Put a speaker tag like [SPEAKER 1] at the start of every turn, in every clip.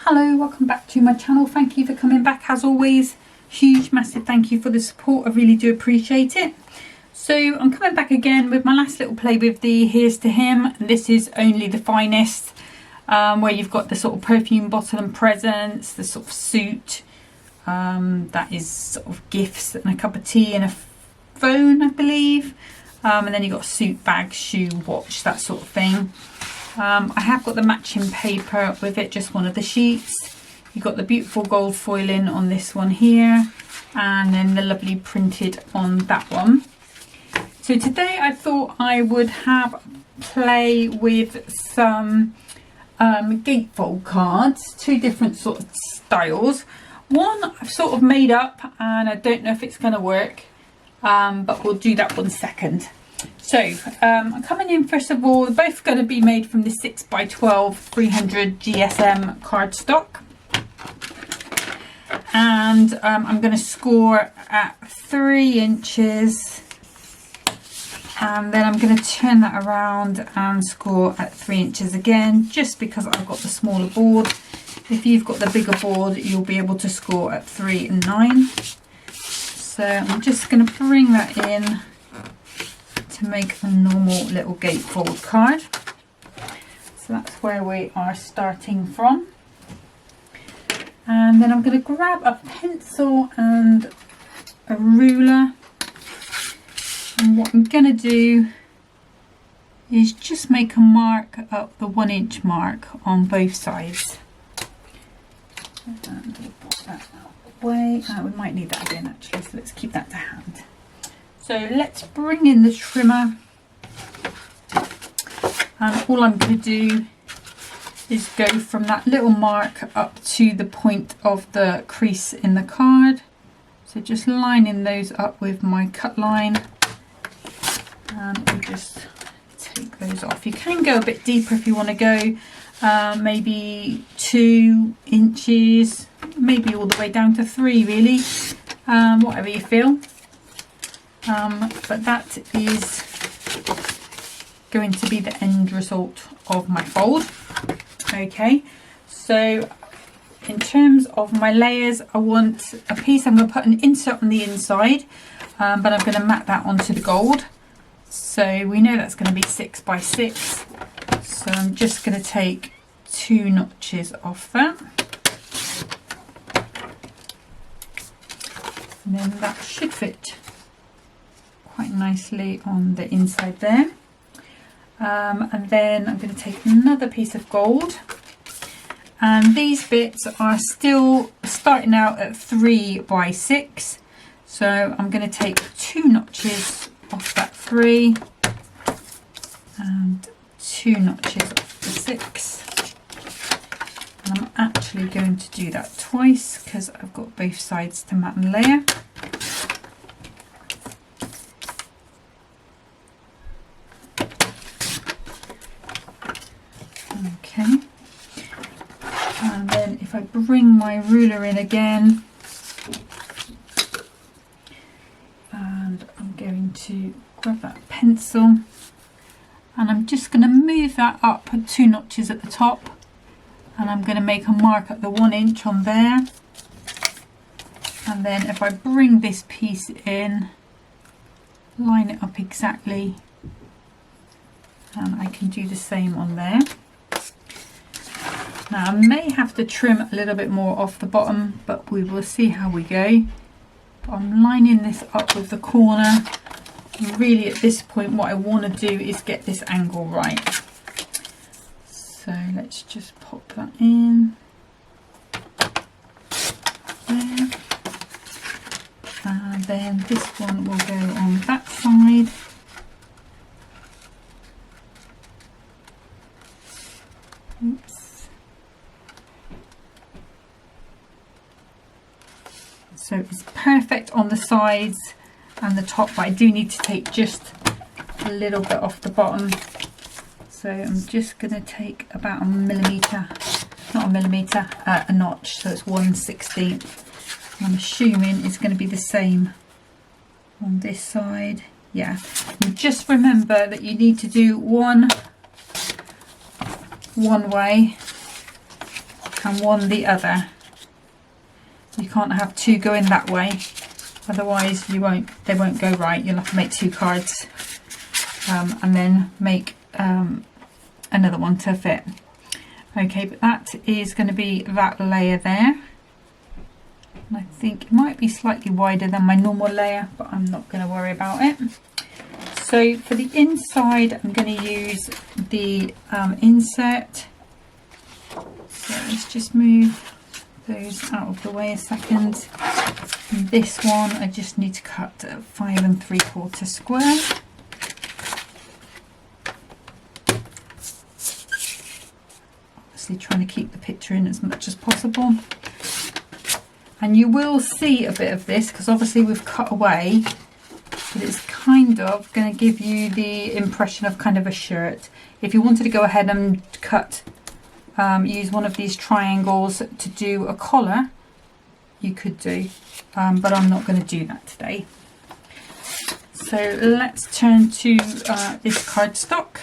[SPEAKER 1] Hello, welcome back to my channel. Thank you for coming back. As always, huge massive thank you for the support. I really do appreciate it. So I'm coming back again with my last little play with the Here's to Him. This is Only the Finest, where you've got the sort of perfume bottle and presents, the sort of suit, that is sort of gifts, and a cup of tea and a phone, I believe, and then you've got a suit, bag, shoe, watch, that sort of thing. I have got the matching paper with it, just one of the sheets. You've got the beautiful gold foiling on this one here, and then the lovely printed on that one. So today I thought I would have play with some gatefold cards, two different sort of styles. One I've sort of made up and I don't know if it's going to work, but we'll do that one second. So I'm coming in first of all, they're both going to be made from the 6x12 300 GSM cardstock, and I'm going to score at 3 inches, and then I'm going to turn that around and score at 3 inches again, just because I've got the smaller board. If you've got the bigger board, you'll be able to score at 3 and 9. So I'm just going to bring that in to make a normal little gatefold card. So that's where we are starting from. And then I'm going to grab a pencil and a ruler, and what I'm going to do is just make a mark up the 1 inch mark on both sides. And we'll put that out of the way. We might need that again actually, so let's keep that to hand. So let's bring in the trimmer, and all I'm going to do is go from that little mark up to the point of the crease in the card. So just lining those up with my cut line, and we'll just take those off. You can go a bit deeper if you want to go, maybe 2 inches, maybe all the way down to 3 really, whatever you feel. But that is going to be the end result of my fold. Okay, so in terms of my layers, I want a piece, I'm going to put an insert on the inside, but I'm going to mat that onto the gold. So we know that's going to be 6x6, so I'm just going to take 2 notches off that, and then that should fit quite nicely on the inside there. And then I'm going to take another piece of gold, and these bits are still starting out at 3x6, so I'm going to take 2 notches off that 3 and 2 notches off the 6, and I'm actually going to do that twice because I've got both sides to mat and layer. Okay, and then if I bring my ruler in again, and I'm going to grab that pencil, and I'm just going to move that up 2 notches at the top, and I'm going to make a mark at the 1 inch on there, and then if I bring this piece in, line it up exactly, and I can do the same on there. Now I may have to trim a little bit more off the bottom, but we will see how we go. But I'm lining this up with the corner. And really at this point what I want to do is get this angle right. So let's just pop that in there. And then this one will go on that side. Oops. So it's perfect on the sides and the top, but I do need to take just a little bit off the bottom. So I'm just going to take about a millimetre, not a millimetre, a notch, so it's 1/16. I'm assuming it's going to be the same on this side. Yeah, and just remember that you need to do one way and one the other. You can't have two going that way, otherwise they won't go right. You'll have to make two cards and then make another one to fit. Okay, but that is going to be that layer there. And I think it might be slightly wider than my normal layer, but I'm not going to worry about it. So for the inside, I'm going to use the insert. So let's just move those out of the way a second. And this one, I just need to cut a 5 3/4 square. Obviously trying to keep the picture in as much as possible. And you will see a bit of this because obviously we've cut away, but it's kind of going to give you the impression of kind of a shirt. If you wanted to go ahead and cut, use one of these triangles to do a collar, you could do, but I'm not going to do that today. So let's turn to this cardstock,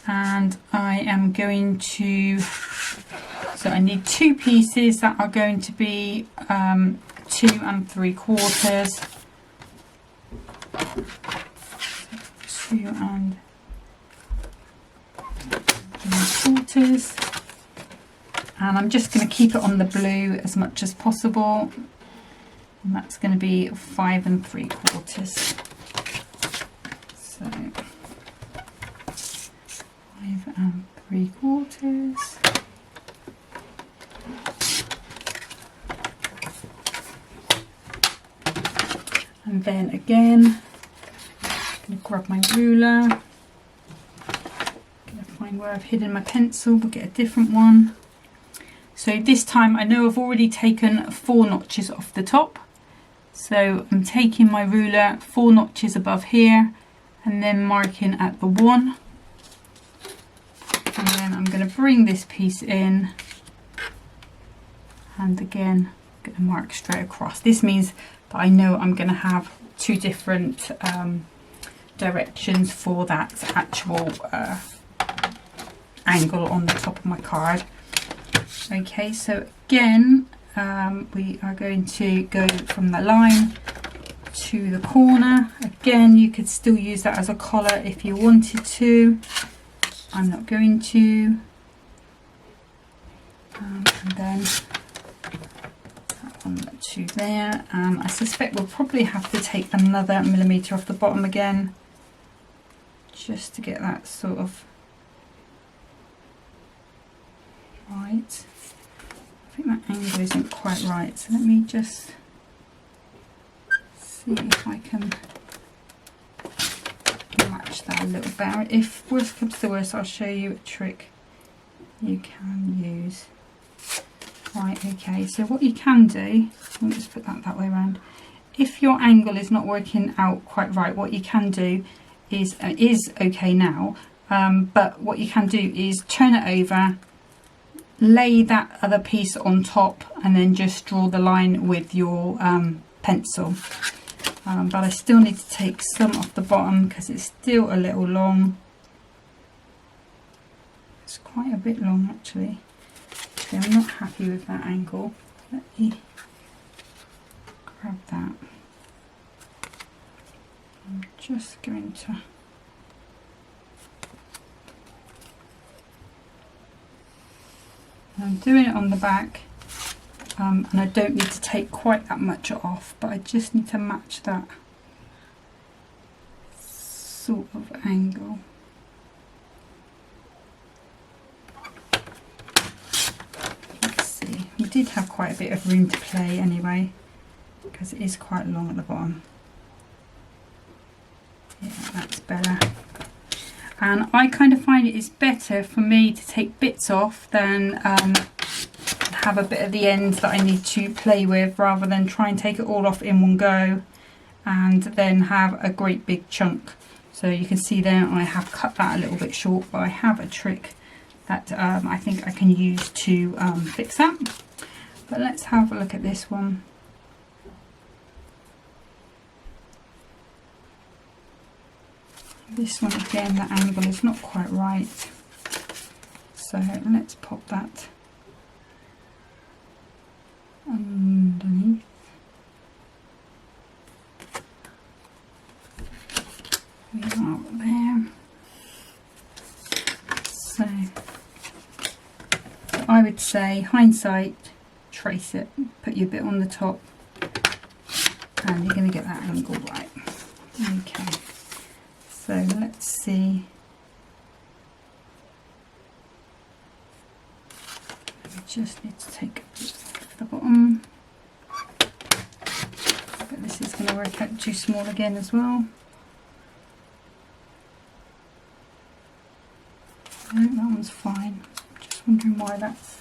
[SPEAKER 1] and I am going to, so I need two pieces that are going to be 2 3/4, 2 3/4, and I'm just going to keep it on the blue as much as possible, and that's going to be 5 3/4. So 5 3/4. And then again, I'm going to grab my ruler, I'm going to find where I've hidden my pencil, we'll get a different one. So this time I know I've already taken 4 notches off the top. So I'm taking my ruler 4 notches above here and then marking at the 1. And then I'm going to bring this piece in and again I'm going to mark straight across. This means that I know I'm going to have 2 different directions for that actual angle on the top of my card. Okay, so again we are going to go from the line to the corner. Again, you could still use that as a collar if you wanted to. I'm not going to. And then that one to there. I suspect we'll probably have to take another millimetre off the bottom again, just to get that sort of right. I think that angle isn't quite right, so let me just see if I can match that a little better. If worst comes to worst, I'll show you a trick you can use. Right, okay, so what you can do, let me just put that way around. If your angle is not working out quite right, what you can do is okay now, but what you can do is turn it over, lay that other piece on top, and then just draw the line with your pencil. But I still need to take some off the bottom because it's still a little long. It's quite a bit long actually. Okay, I'm not happy with that angle. Let me grab that. I'm just going to I'm doing it on the back, and I don't need to take quite that much off, but I just need to match that sort of angle. Let's see, we did have quite a bit of room to play anyway, because it is quite long at the bottom. Yeah, that's better. And I kind of find it is better for me to take bits off than have a bit at the end that I need to play with, rather than try and take it all off in one go and then have a great big chunk. So you can see there I have cut that a little bit short, but I have a trick that I think I can use to fix that. But let's have a look at this one. This one again, the angle is not quite right, so let's pop that underneath. We are there. So I would say, hindsight, trace it, put your bit on the top, and you're going to get that angle right. Okay, so let's see. We just need to take a bit off the bottom, but this is going to work out too small again as well. No, that one's fine. Just wondering why that's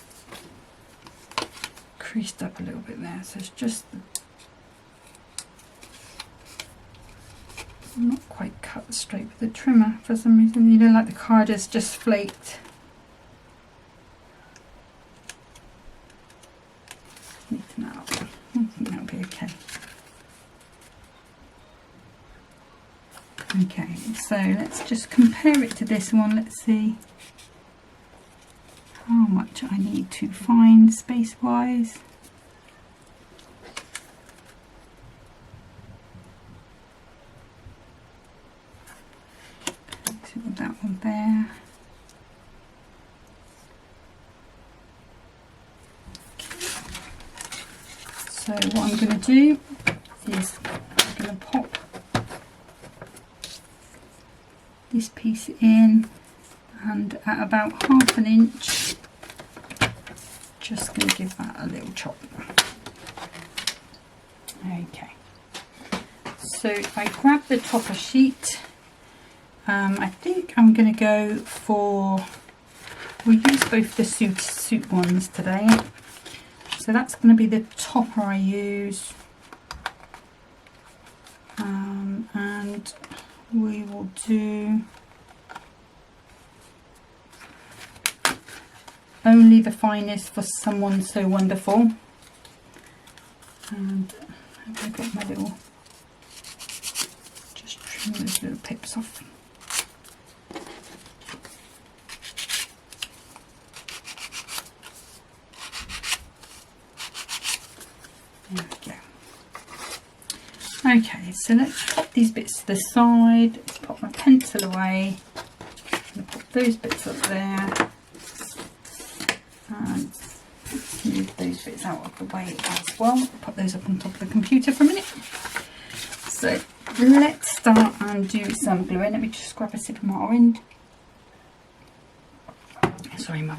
[SPEAKER 1] creased up a little bit there. So it's just not quite cut straight with the trimmer for some reason. You know, like the card is just flaked. Neaten that up. I think that'll be okay. Okay, so let's just compare it to this one. Let's see how much I need to find space wise. So with that one there. So what I'm going to do is I'm going to pop this piece in, and at about 1/2 inch, just going to give that a little chop. Okay, so I grab the topper sheet. I think I'm going to go for, we use both the suit ones today, so that's going to be the topper I use, and we will do Only the Finest for Someone So Wonderful. And I've got my little, just trim those little pips off. There we go. Okay, so let's pop these bits to the side. Let's pop my pencil away. I'm going to pop those bits up there. And move those bits out of the way as well. Put those up on top of the computer for a minute. So let's start and do some gluing. Let me just grab a sip of my orange. Sorry, my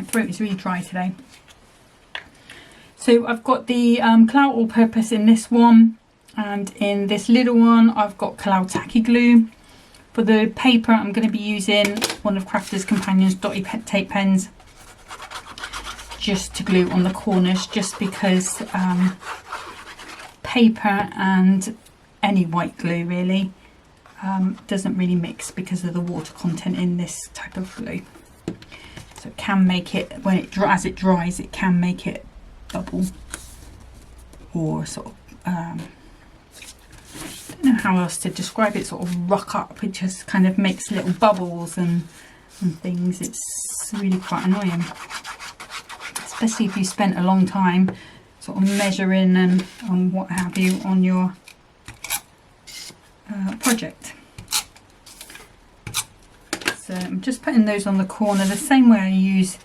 [SPEAKER 1] throat is really dry today. So I've got the Clout All Purpose in this one, and in this little one I've got Clout Tacky Glue. For the paper I'm going to be using one of Crafter's Companions Dotty Tape pens, just to glue on the corners, just because paper and any white glue really doesn't really mix because of the water content in this type of glue. So it can make it, when it as it dries, it can make it bubble, or sort of I don't know how else to describe it, sort of rock up. It just kind of makes little bubbles and things. It's really quite annoying, especially if you spent a long time sort of measuring and what have you on your project. So I'm just putting those on the corner the same way I use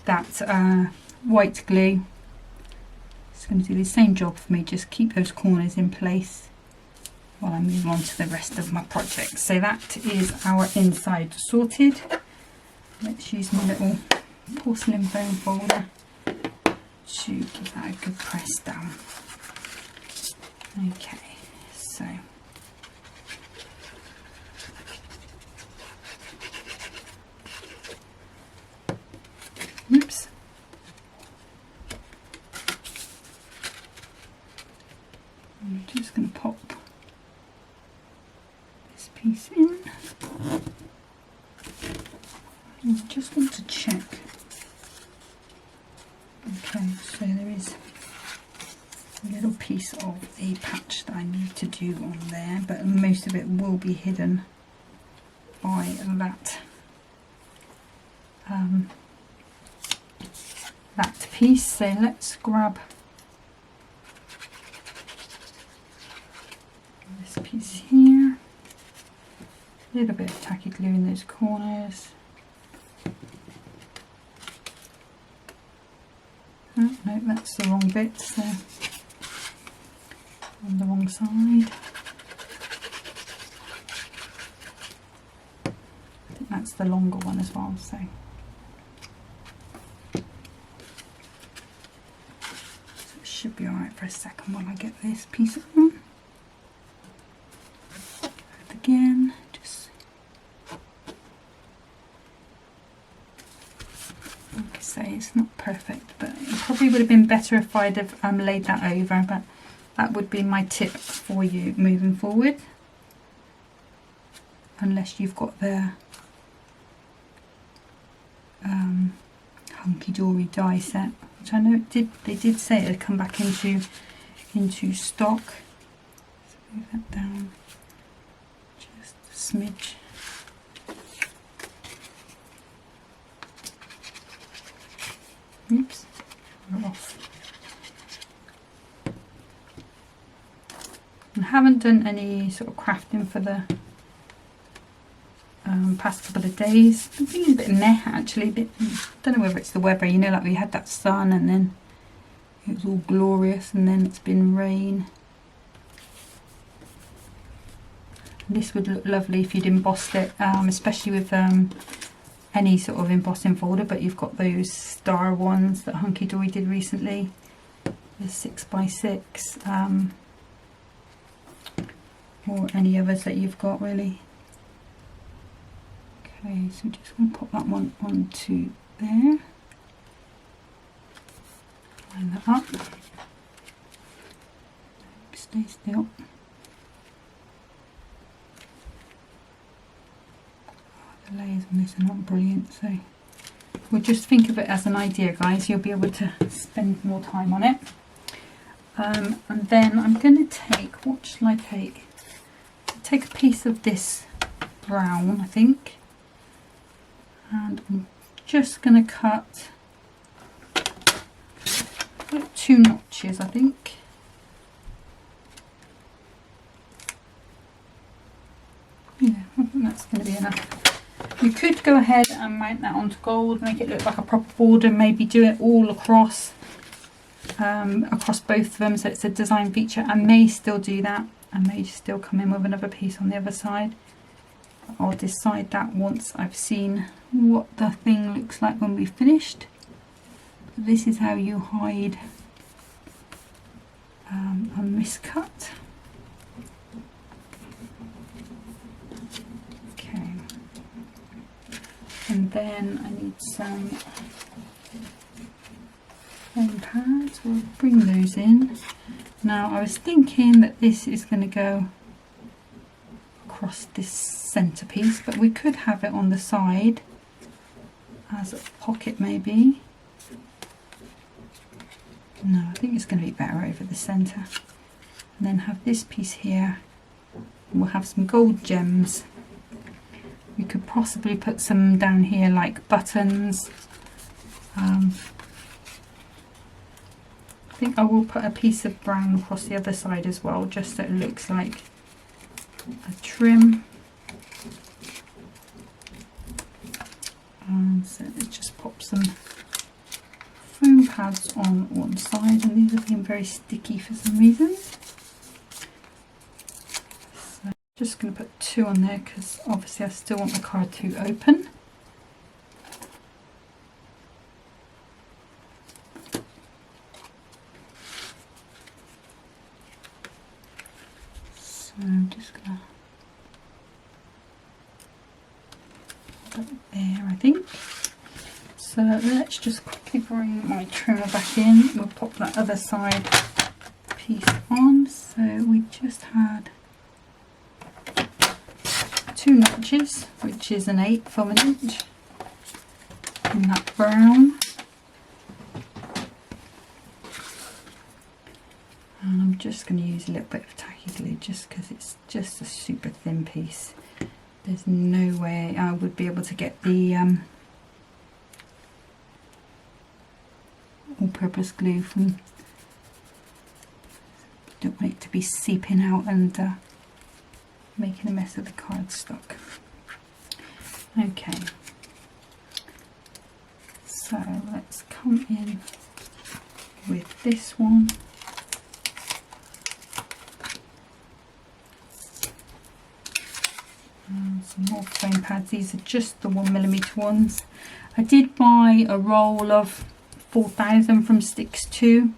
[SPEAKER 1] that white glue. It's going to do the same job for me, just keep those corners in place while I move on to the rest of my project. So that is our inside sorted. Let's use my little porcelain foam folder to give that a good press down. Okay, so oops. I'm just going to pop this piece in. I just want to check. Okay, so there is a little piece of a patch that I need to do on there, but most of it will be hidden by that that piece. So let's grab this piece here, a little bit of tacky glue in those corners. Oh no, that's the wrong bit, so on the wrong side. I think that's the longer one as well, so it should be alright for a second while I get this piece on. Again, just like I say, it's not perfect, but it probably would have been better if I'd have laid that over, but that would be my tip for you moving forward, unless you've got the Hunkydory die set, which I know they did say it had come back into stock. So move that down just a smidge. Oops, we're off. I haven't done any sort of crafting for the past couple of days. I'm feeling a bit meh actually. Don't know whether it's the weather, you know, like we had that sun and then it was all glorious and then it's been rain. This would look lovely if you'd embossed it, especially with any sort of embossing folder, but you've got those star ones that Hunkydory did recently, the 6x6, or any others that you've got really. Okay, so I'm just going to pop that one onto there, line that up, stay still. The layers on this are not brilliant, so we'll just think of it as an idea, guys. You'll be able to spend more time on it. And then I'm going to take, what shall I take? Take a piece of this brown, I think, and I'm just going to cut 2 notches, I think. Yeah, I think that's going to be enough. You could go ahead and mount that onto gold, make it look like a proper border, maybe do it all across both of them, so it's a design feature. I may still do that. I may still come in with another piece on the other side. I'll decide that once I've seen what the thing looks like when we've finished. This is how you hide a miscut. Okay, and then I need some foam pads. We'll bring those in. Now I was thinking that this is going to go across this centerpiece, but we could have it on the side as a pocket maybe. No, I think it's going to be better over the center. And then have this piece here. We'll have some gold gems. We could possibly put some down here like buttons. I think I will put a piece of brown across the other side as well, just so it looks like a trim. So let's just pop some foam pads on one side, and these are being very sticky for some reason. So I'm just going to put 2 on there because obviously I still want the card to open. So I'm just going to put it there, I think. So let's just quickly bring my trimmer back in. We'll pop that other side piece on. So we just had 2 notches, which is an 1/8 of an inch in that brown. And I'm just going to use a little bit of tacky glue just because it's just a super thin piece. There's no way I would be able to get the all-purpose glue from, don't want it to be seeping out and making a mess of the cardstock. Okay, so let's come in with this one. Some more foam pads. These are just the 1mm ones. I did buy a roll of 4,000 from Sticks 2,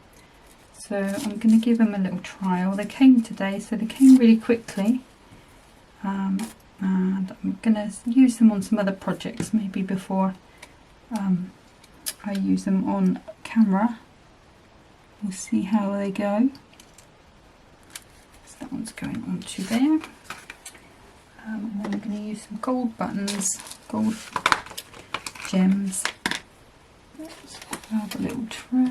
[SPEAKER 1] so I'm going to give them a little trial. They came today, so they came really quickly, and I'm going to use them on some other projects maybe before I use them on camera. We'll see how they go. So that one's going onto there. And then I'm going to use some gold buttons, gold gems. Let's have a little tray.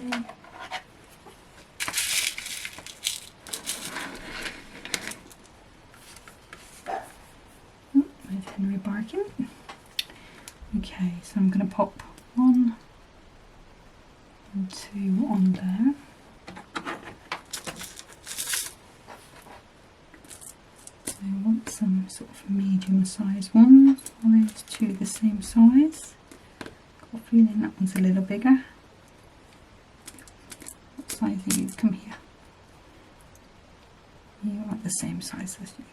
[SPEAKER 1] There's Henry barking. Okay, so I'm going to pop 1 and 2 on there. I want some sort of medium sized ones. Are those two the same size? Got a feeling that one's a little bigger. What size are you? Come here. You are the same size as you.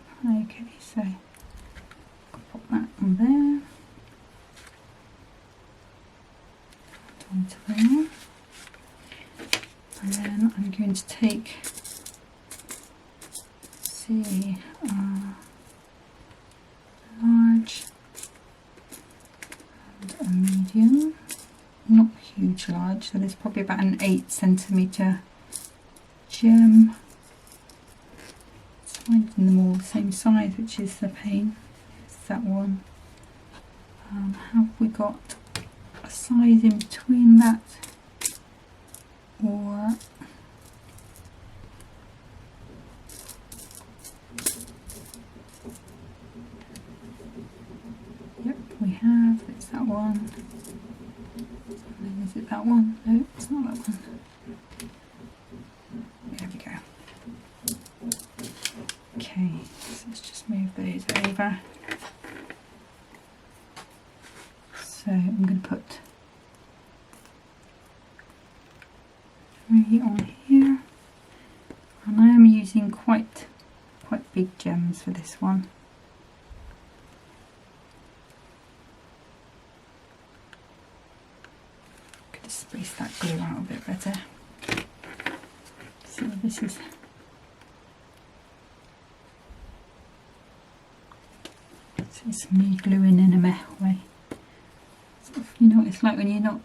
[SPEAKER 1] Okay, so I'll pop that on there. Onto there. And then I'm going to take large and a medium, not huge large, so there's probably about an 8cm gem. It's finding them all the same size, which is the pain. It's that one. Have we got a size in between that, or we have, it's that one. And then is it that one? No, it's not that one. There we go. Okay, so let's just move those over. So I'm going to put 3 on here, and I am using quite big gems for this one. Space that glue out a bit better. So this is me gluing in a meh way. So you know what it's like when you're not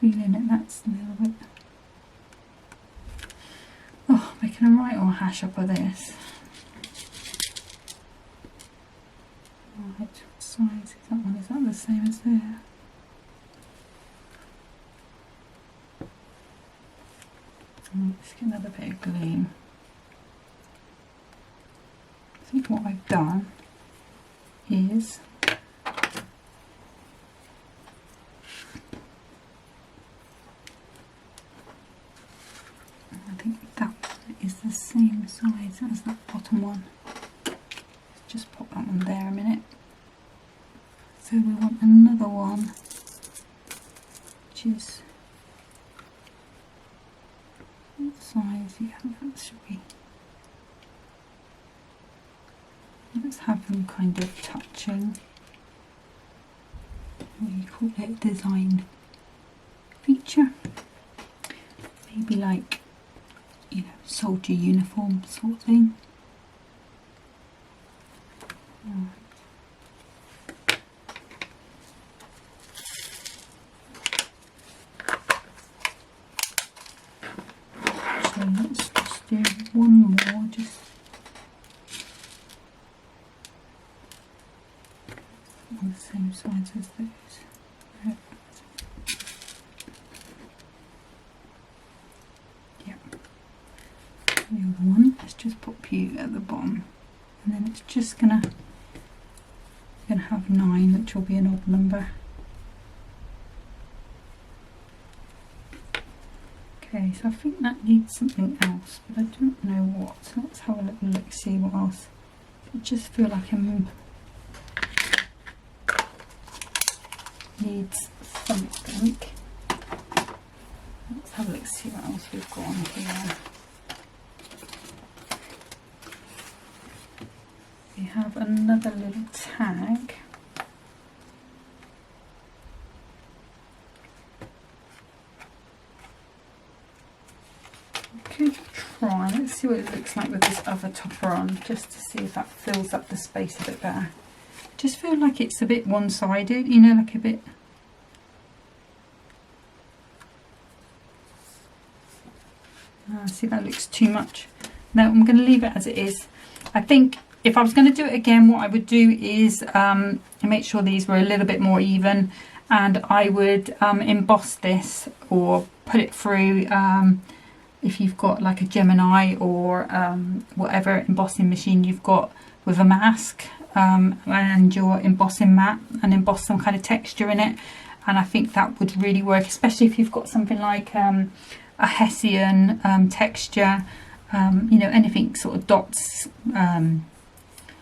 [SPEAKER 1] feeling it. That's a little bit. Oh, making a right old hash up of this. Right, what size is that one? Is that the same as there? Let's get another bit of glue. I think what I've done is I think that one is the same size as that bottom one. Just pop that one there a minute. So we want another one, which is what size? Yeah, that should be. Let's have them kind of touching. We call it a design feature. Maybe like, you know, soldier uniform sort of thing. So let's just do one more, just on the same size as those. Right. Yep. The other one, let's just pop you at the bottom, and then it's just gonna have 9, which will be an odd number. Okay, so I think that needs something else, but I don't know what. So let's have a little look, see what else. I just feel like it needs something. Let's have a look, see what else we've got on here. We have another little tag. Could try, let's see what it looks like with this other topper on, just to see if that fills up the space a bit better. Just feel like it's a bit one-sided, you know, like a bit. See, that looks too much. No, I'm going to leave it as it is. I think if I was going to do it again, what I would do is make sure these were a little bit more even, and I would emboss this or put it through. If you've got like a Gemini or whatever embossing machine you've got with a mask and your embossing mat, and emboss some kind of texture in it, and I think that would really work, especially if you've got something like a Hessian texture, you know, anything sort of dots,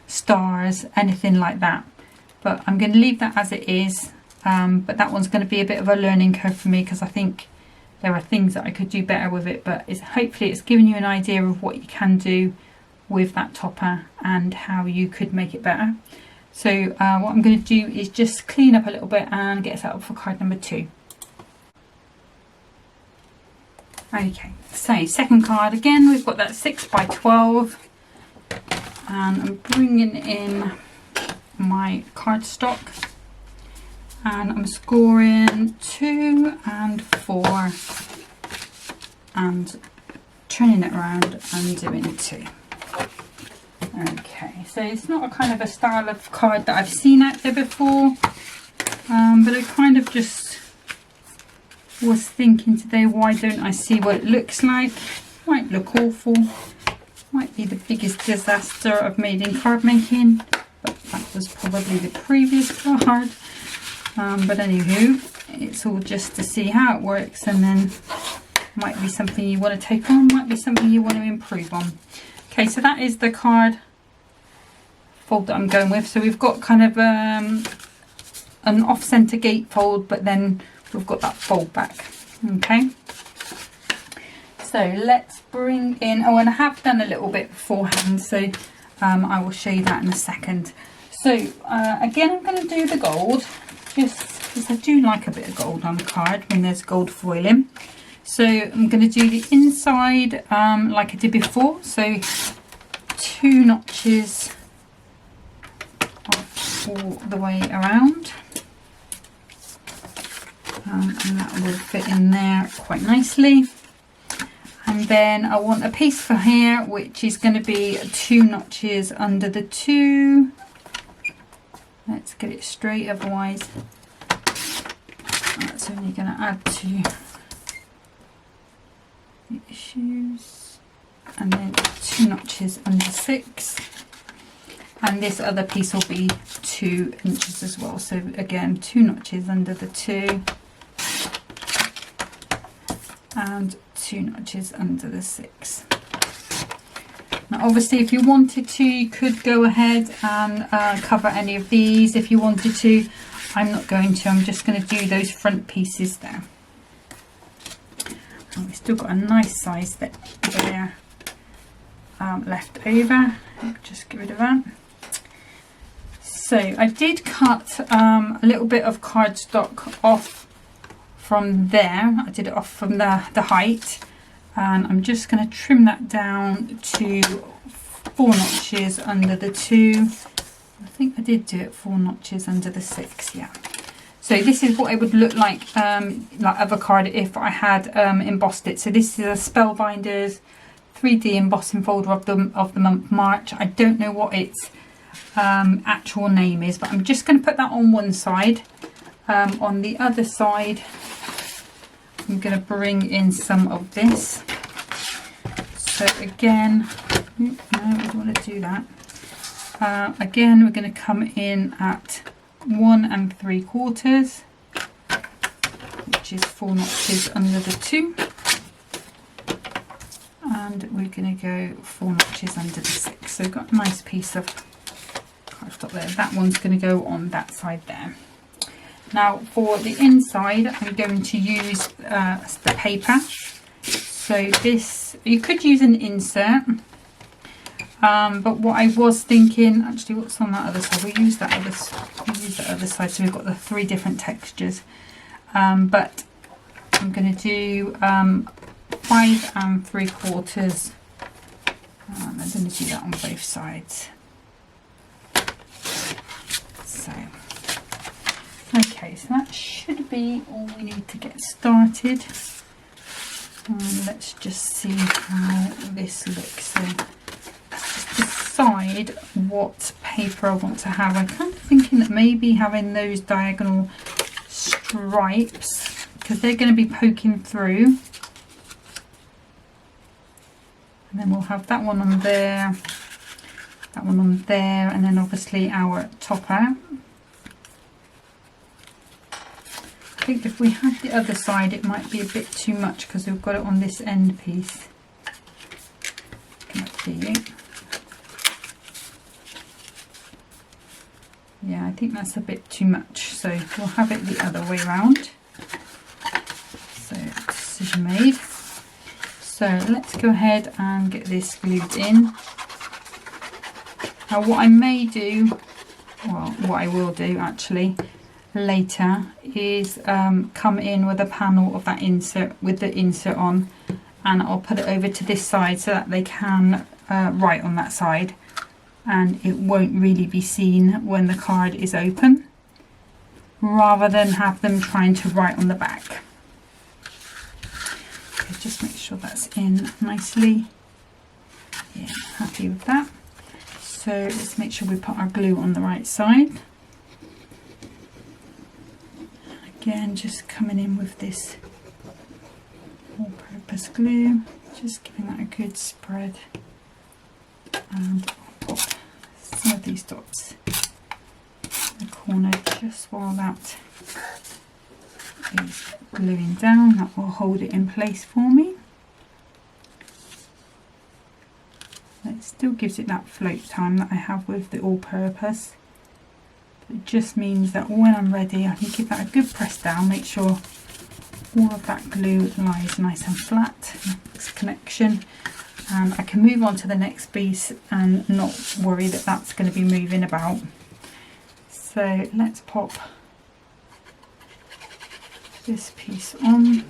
[SPEAKER 1] stars, anything like that. But I'm going to leave that as it is, but that one's going to be a bit of a learning curve for me, because I think there are things that I could do better with it, but hopefully it's giving you an idea of what you can do with that topper and how you could make it better. So what I'm going to do is just clean up a little bit and get set up for card number 2. Okay, so second card again, we've got that 6x12, and I'm bringing in my cardstock. And I'm scoring 2 and 4 and turning it around and doing 2. Okay, so it's not a kind of a style of card that I've seen out there before, but I kind of just was thinking today, why don't I see what it looks like? Might look awful, might be the biggest disaster I've made in card making, but that was probably the previous card. But anywho, it's all just to see how it works, and then might be something you want to take on, might be something you want to improve on. Okay, so that is the card fold that I'm going with. So we've got kind of an off-center gatefold, but then we've got that fold back. Okay, so let's bring in, oh, and I have done a little bit beforehand, so I will show you that in a second. So again, I'm going to do the gold, just because I do like a bit of gold on the card when there's gold foiling. So I'm going to do the inside like I did before, so 2 notches all the way around, and that will fit in there quite nicely. And then I want a piece for here, which is going to be 2 notches under the 2. Let's get it straight, otherwise that's only going to add to the issues. And then 2 notches under 6. And this other piece will be 2 inches as well. So again, 2 notches under the 2. And 2 notches under the 6. Now obviously if you wanted to, you could go ahead and cover any of these if you wanted to. I'm not going to, I'm just going to do those front pieces there. And we've still got a nice size there left over. Just get rid of that. So I did cut a little bit of cardstock off from there. I did it off from the height, and I'm just going to trim that down to 4 notches under the 2. I think I did do it 4 notches under the 6, yeah. So this is what it would look like other card if I had embossed it. So this is a Spellbinders 3D embossing folder of the month March. I don't know what its actual name is, but I'm just going to put that on one side. On the other side, I'm going to bring in some of this. So again, no, I don't want to do that. Again, we're going to come in at 1 3/4, which is 4 notches under the 2. and we're going to go 4 notches under the 6. So we've got a nice piece of cardstock there. That one's going to go on that side there. Now for the inside, I'm going to use the paper. So this, you could use an insert, but what I was thinking, actually, what's on that other side? We'll use that other side. So we've got the 3 different textures. But I'm going to do 5 3/4. I'm going to do that on both sides. So, okay, so that should be all we need to get started. Let's just see how this looks. So let's just decide what paper I want to have. I'm kind of thinking that maybe having those diagonal stripes, because they're going to be poking through. And then we'll have that one on there, that one on there, and then obviously our top out. I think if we had the other side, it might be a bit too much because we've got it on this end piece. Come up to you. Yeah, I think that's a bit too much, so we'll have it the other way around. So decision made. So let's go ahead and get this glued in. Now what I may do, well, what I will do actually later is come in with a panel of that insert with the insert on, and I'll put it over to this side so that they can write on that side, and it won't really be seen when the card is open, rather than have them trying to write on the back. Okay, just make sure that's in nicely. Yeah, happy with that. So let's make sure we put our glue on the right side. Again, just coming in with this all-purpose glue, just giving that a good spread, and I'll pop some of these dots in the corner just while that is gluing down. That will hold it in place for me. It still gives it that float time that I have with the all-purpose. It just means that when I'm ready, I can give that a good press down, make sure all of that glue lies nice and flat, makes connection, and I can move on to the next piece and not worry that that's going to be moving about. So let's pop this piece on.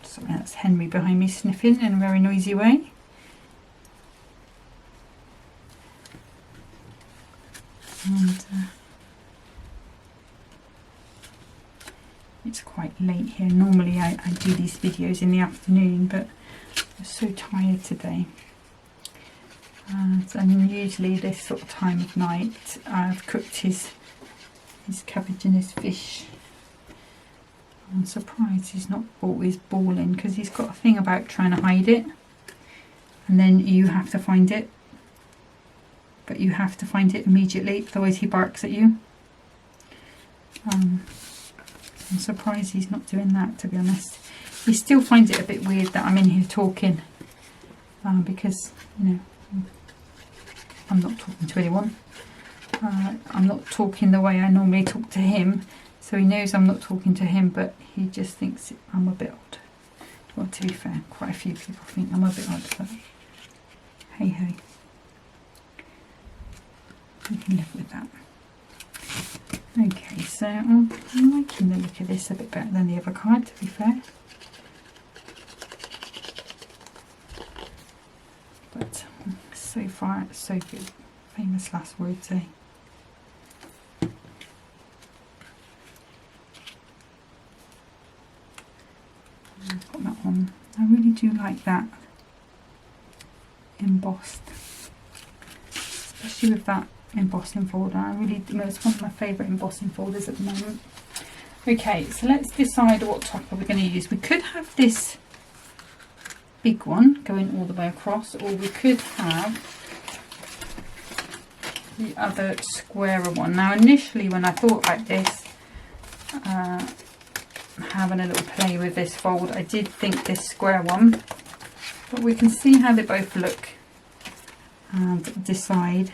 [SPEAKER 1] Sorry, that's Henry behind me sniffing in a very noisy way. And it's quite late here. Normally I do these videos in the afternoon, but I'm so tired today. And usually this sort of time of night I've cooked his cabbage and his fish. I'm surprised he's not brought his ball in, because he's got a thing about trying to hide it, and then you have to find it. But you have to find it immediately, otherwise he barks at you. I'm surprised he's not doing that, to be honest. He still finds it a bit weird that I'm in here talking, because, you know, I'm not talking to anyone. I'm not talking the way I normally talk to him, so he knows I'm not talking to him, but he just thinks I'm a bit odd. Well, to be fair, quite a few people think I'm a bit odd, but hey ho. We can live with that. Okay, so I'm liking the look of this a bit better than the other card, to be fair. But so far it's so good. Famous last words, eh? Put that on. I really do like that embossed, especially with that embossing folder. It's one of my favourite embossing folders at the moment. Okay, so let's decide what topper we're going to use. We could have this big one going all the way across, or we could have the other squarer one. Now initially when I thought about this, having a little play with this fold. I did think this square one, but we can see how they both look and decide.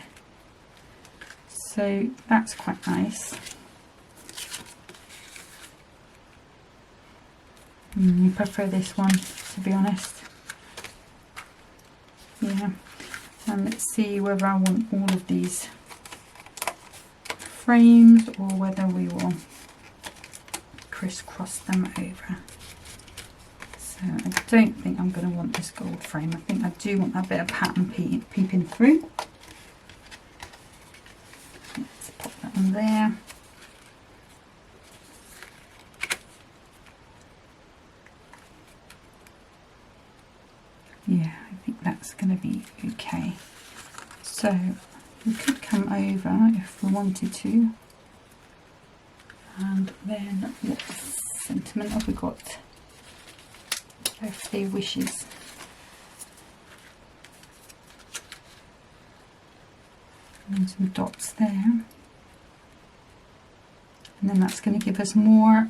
[SPEAKER 1] So that's quite nice. I prefer this one, to be honest. Yeah, and let's see whether I want all of these frames or whether we will crisscross them over. So I don't think I'm going to want this gold frame. I think I do want that bit of pattern peeping through. Let's pop that on there. Yeah, I think that's going to be okay. So we could come over if we wanted to. And then what sentiment have we got? Birthday wishes. And some dots there. And then that's going to give us more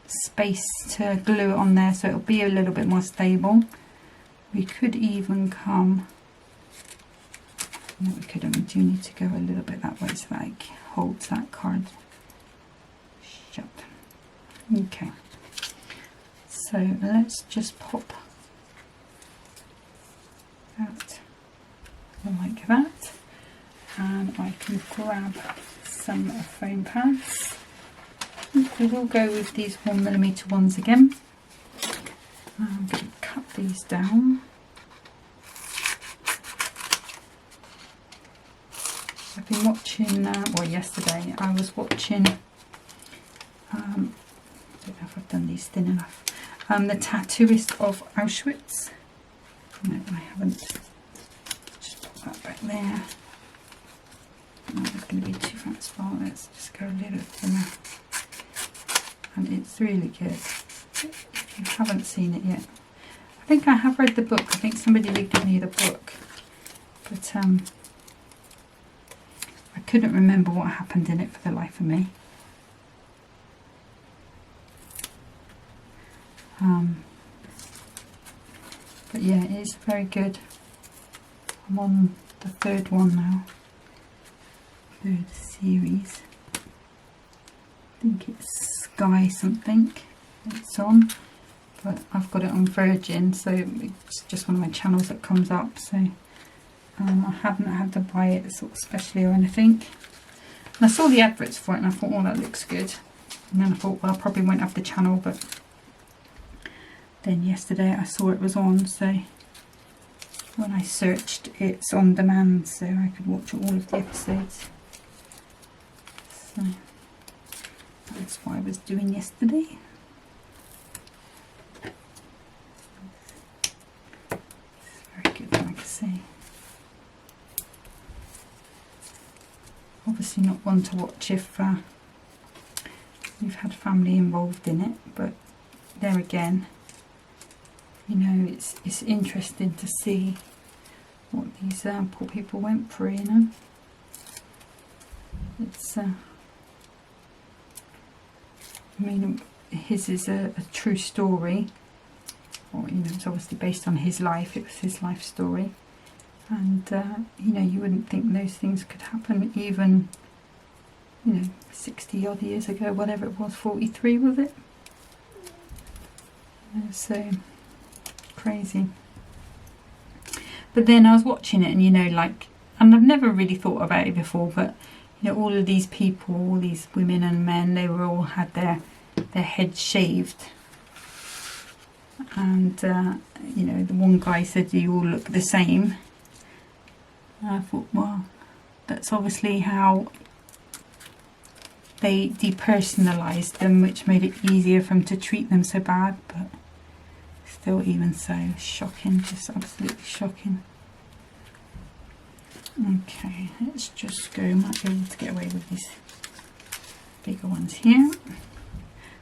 [SPEAKER 1] space to glue it on there, so it'll be a little bit more stable. We could even come, no we couldn't, we do need to go a little bit that way so that it holds that card shut. Okay, so let's just pop that like that, and I can grab some foam pads. We will go with these 1mm ones again. I'm going to cut these down. I've been watching, well yesterday I was watching, I don't know if I've done these thin enough, The Tattooist of Auschwitz. No, I haven't. Just put that back there. No, it's going to be too fast. Let's just go a little thinner. And it's really good. If you haven't seen it yet, I think I have read the book. I think somebody did give me the book, but I couldn't remember what happened in it for the life of me. But yeah, it is very good. I'm on the third one now, third series. I think it's Sky something it's on, but I've got it on Virgin, so it's just one of my channels that comes up, so I haven't had to buy it sort of specially or anything. And I saw the adverts for it and I thought, oh, that looks good, and then I thought, well, I probably won't have the channel, but then yesterday I saw it was on, so when I searched, it's on demand, so I could watch all of the episodes. So that's what I was doing yesterday. It's very good, like I say. Obviously not one to watch if you've had family involved in it, but there again, you know, it's interesting to see what these poor people went through, you know. It's I mean, his is a true story, or you know, it's obviously based on his life. It was his life story, and you know, you wouldn't think those things could happen even, you know, 60 odd years ago, whatever it was, 43 was it? So crazy. But then I was watching it, and you know, like, and I've never really thought about it before, but you know, all of these people, all these women and men, they were all had their heads shaved, and you know, the one guy said, you all look the same. And I thought, well, that's obviously how they depersonalised them, which made it easier for them to treat them so bad, but still, even so, shocking, just absolutely shocking. Okay, let's just go, might be able to get away with these bigger ones here.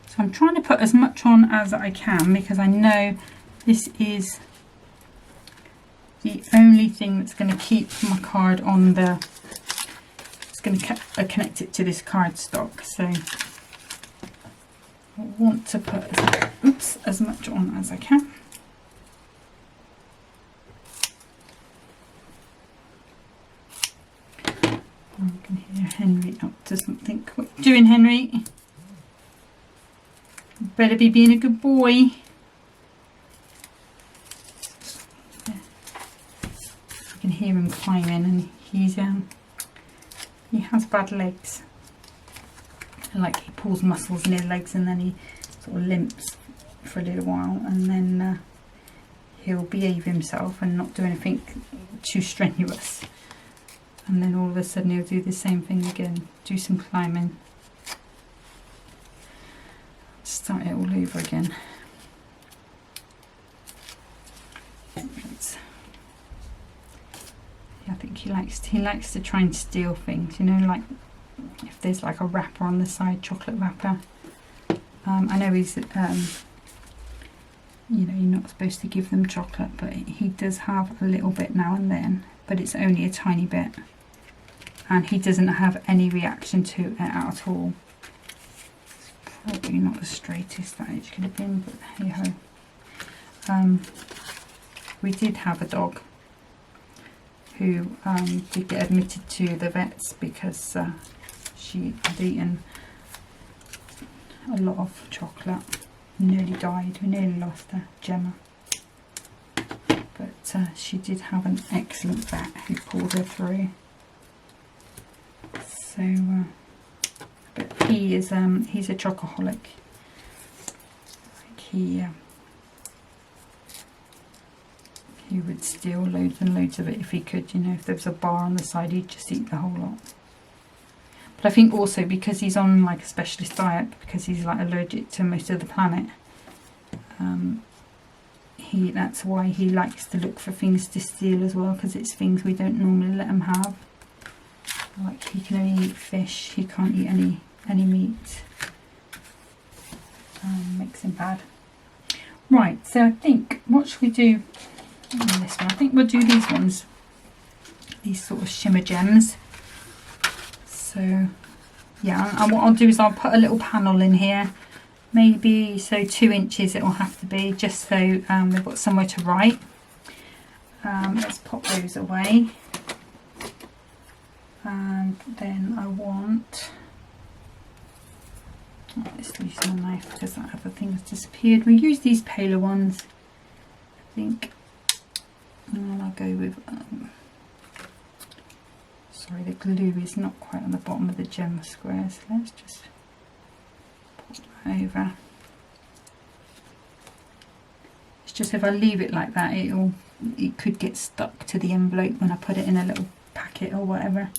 [SPEAKER 1] So I'm trying to put as much on as I can, because I know this is the only thing that's going to keep my card on the, it's going to connect it to this cardstock. So I want to put as much on as I can. I can hear Henry up to something. What you doing, Henry? You better be being a good boy. Yeah. I can hear him climbing, and he has bad legs. Like he pulls muscles in his legs, and then he sort of limps for a little while, and then he'll behave himself and not do anything too strenuous. And then all of a sudden he'll do the same thing again, do some climbing, start it all over again. I think he likes to try and steal things, you know, like if there's like a wrapper on the side, chocolate wrapper. I know he's, you know, you're not supposed to give them chocolate, but he does have a little bit now and then, but it's only a tiny bit. And he doesn't have any reaction to it at all. It's probably not the straightest that it could have been, but hey ho. We did have a dog who did get admitted to the vets because she had eaten a lot of chocolate. Nearly died. We nearly lost her, Gemma. But she did have an excellent vet who pulled her through. So, but he is he's a chocoholic. Like he would steal loads and loads of it if he could. You know, if there was a bar on the side, he'd just eat the whole lot. But I think also because he's on like a specialist diet, because he's like allergic to most of the planet, that's why he likes to look for things to steal as well, because it's things we don't normally let him have. Like he can only eat fish, he can't eat any meat. Makes him bad. Right, so I think, what should we do on this one? I think we'll do these ones, these sort of shimmer gems. So yeah, and what I'll do is I'll put a little panel in here, maybe so 2 inches it will have to be, just so they've got somewhere to write. Let's pop those away. And then I want, let's use my knife because that other thing has disappeared. We use these paler ones, I think, and I'll go with, sorry, the glue is not quite on the bottom of the gem squares. Let's just pop that over. It's just if I leave it like that, it could get stuck to the envelope when I put it in a little packet or whatever.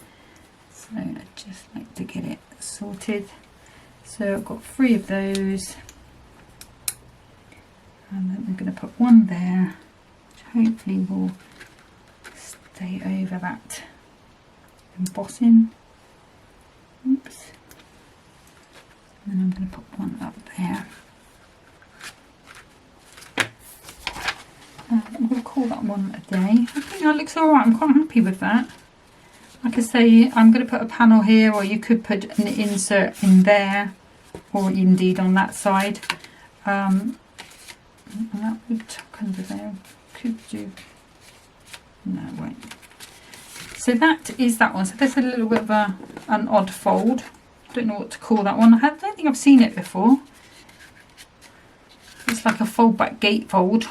[SPEAKER 1] So I just like to get it sorted. So I've got 3 of those, and then I'm going to put one there, which hopefully will stay over that embossing. Oops. And then I'm going to put one up there. I'm going to call that one a day. I think that looks alright. I'm quite happy with that. Like I say, I'm going to put a panel here, or you could put an insert in there, or indeed on that side. And that would tuck under there. Could do. No, wait. So that is that one. So there's a little bit of an odd fold. Don't know what to call that one. I don't think I've seen it before. It's like a fold back gatefold.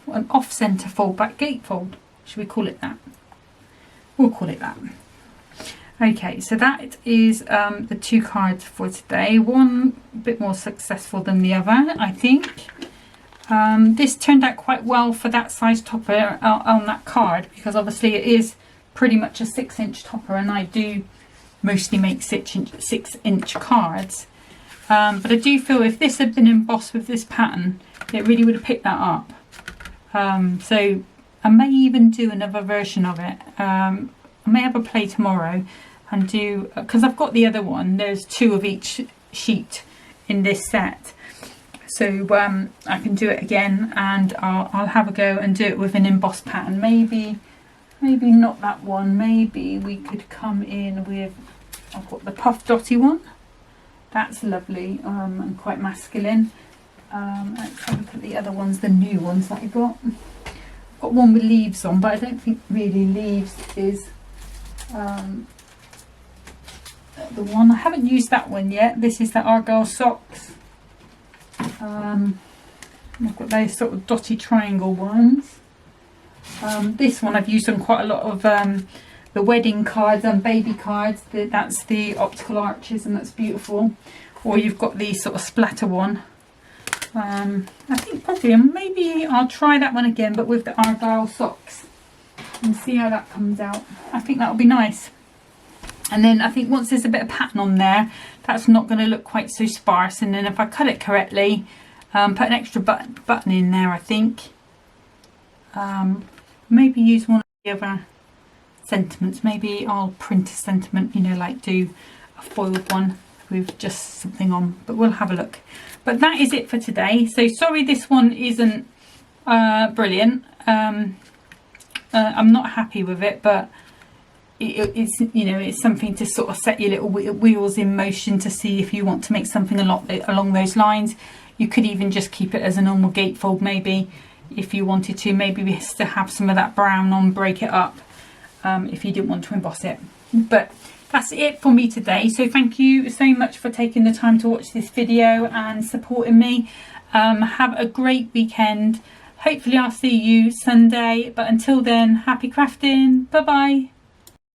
[SPEAKER 1] An off-centre fold back gatefold. Should we call it that? We'll call it that. Okay, so that is the 2 cards for today. One a bit more successful than the other, I think. This turned out quite well for that size topper on that card, because obviously it is pretty much a 6-inch topper, and I do mostly make 6-inch cards. But I do feel if this had been embossed with this pattern, it really would have picked that up. So I may even do another version of it. I may have a play tomorrow and do, because I've got the other one, there's 2 of each sheet in this set. So I can do it again, and I'll have a go and do it with an embossed pattern. Maybe not that one. Maybe we could come in with, I've got the puff dotty one. That's lovely, and quite masculine. Let's have a look at the other ones, the new ones that I got. I've got one with leaves on, but I don't think really leaves is the one. I haven't used that one yet. This is the Argyle socks. I've got those sort of dotty triangle ones. This one I've used on quite a lot of the wedding cards and baby cards. That's the optical arches, and that's beautiful. Or you've got the sort of splatter one. I think probably maybe I'll try that one again, but with the Argyle socks, and see how that comes out. I think that'll be nice. And then I think once there's a bit of pattern on there, that's not going to look quite so sparse. And then if I cut it correctly, put an extra button in there, I think. Maybe use one of the other sentiments. Maybe I'll print a sentiment, you know, like do a foiled one with just something on, but we'll have a look. But that is it for today. So sorry this one isn't brilliant. I'm not happy with it, but it's, you know, it's something to sort of set your little wheels in motion to see if you want to make something along those lines. You could even just keep it as a normal gatefold, maybe, if you wanted to. Maybe we still have some of that brown on, break it up, if you didn't want to emboss it. But that's it for me today. So thank you so much for taking the time to watch this video and supporting me. Have a great weekend. Hopefully I'll see you Sunday, but until then, happy crafting. Bye bye.